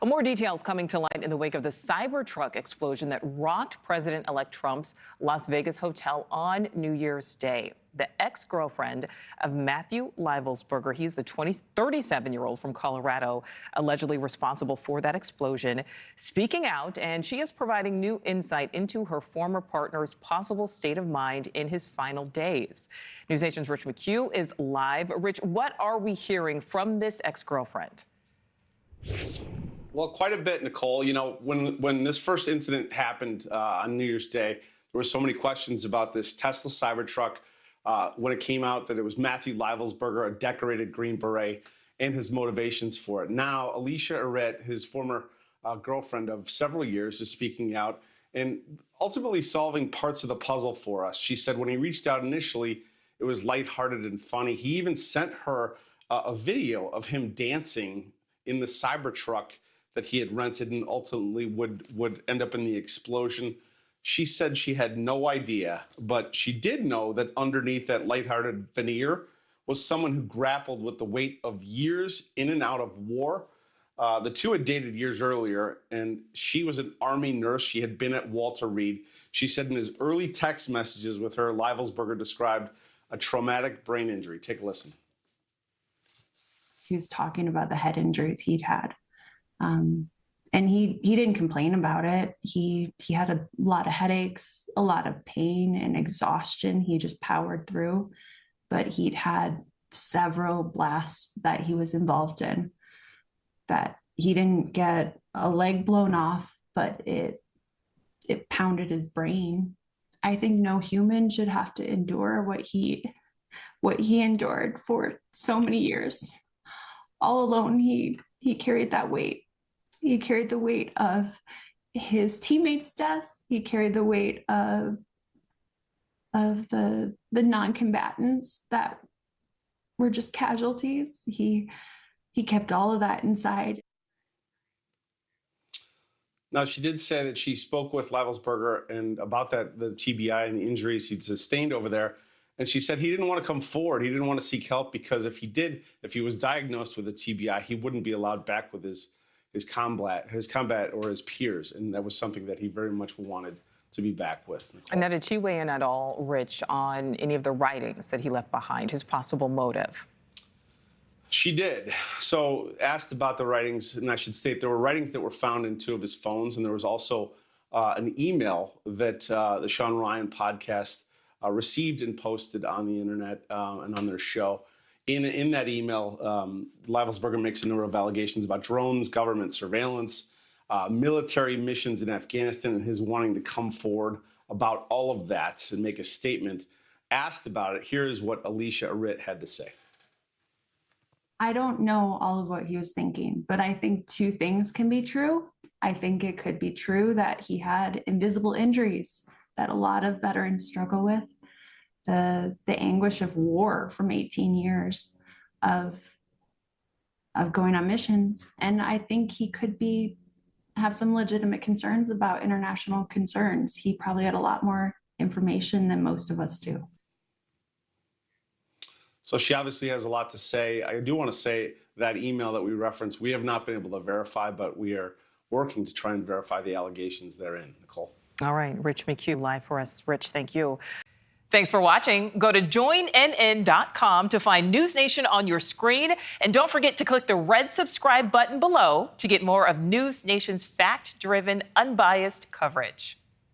Well, more details coming to light in the wake of the Cybertruck explosion that rocked President-elect Trump's Las Vegas hotel on New Year's Day. The ex-girlfriend of Matthew Livelsberger, he's the 37-year-old from Colorado, allegedly responsible for that explosion, speaking out, and she is providing new insight into her former partner's possible state of mind in his final days. NewsNation's Rich McHugh is live. Rich, what are we hearing from this ex-girlfriend? Well, quite a bit, Nichole. You know, when this first incident happened on New Year's Day, there were so many questions about this Tesla Cybertruck. When it came out that it was Matthew Livelsberger, a decorated Green Beret, and his motivations for it. Now, Alicia Arrett, his former girlfriend of several years, is speaking out and ultimately solving parts of the puzzle for us. She said when he reached out initially, it was lighthearted and funny. He even sent her a video of him dancing in the Cybertruck that he had rented and ultimately would end up in the explosion. She said she had no idea, but she did know that underneath that lighthearted veneer was someone who grappled with the weight of years in and out of war. The two had dated years earlier, and she was an Army nurse. She had been at Walter Reed. She said in his early text messages with her, Livelsberger described a traumatic brain injury. Take a listen. He was talking about the head injuries he'd had. And he didn't complain about it. He had a lot of headaches, a lot of pain and exhaustion. He just powered through, but he'd had several blasts that he was involved in that he didn't get a leg blown off, but it pounded his brain. I think no human should have to endure what he endured for so many years. All alone, he carried that weight. He carried the weight of his teammates' deaths. He carried the weight of the non-combatants that were just casualties. He kept all of that inside. Now, she did say that she spoke with Livelsberger and about the TBI and the injuries he'd sustained over there. And she said he didn't want to come forward. He didn't want to seek help because if he was diagnosed with a TBI, he wouldn't be allowed back with his combat or his peers. And that was something that he very much wanted to be back with. Nichole. And now, did she weigh in at all, Rich, on any of the writings that he left behind, his possible motive? She did. So asked about the writings, and I should state there were writings that were found in 2 of his phones, and there was also an email that the Sean Ryan podcast received and posted on the internet and on their show. In that email, Livelsberger makes a number of allegations about drones, government surveillance, military missions in Afghanistan, and his wanting to come forward about all of that and make a statement. Asked about it, here's what Alicia Arrett had to say. I don't know all of what he was thinking, but I think 2 things can be true. I think it could be true that he had invisible injuries that a lot of veterans struggle with. The anguish of war from 18 years of going on missions. And I think he could have some legitimate concerns about international concerns. He probably had a lot more information than most of us do. So she obviously has a lot to say. I do want to say that email that we referenced, we have not been able to verify, but we are working to try and verify the allegations therein. Nichole. All right, Rich McHugh live for us. Rich, thank you. Thanks for watching. Go to joinnn.com to find NewsNation on your screen. And don't forget to click the red subscribe button below to get more of NewsNation's fact-driven, unbiased coverage.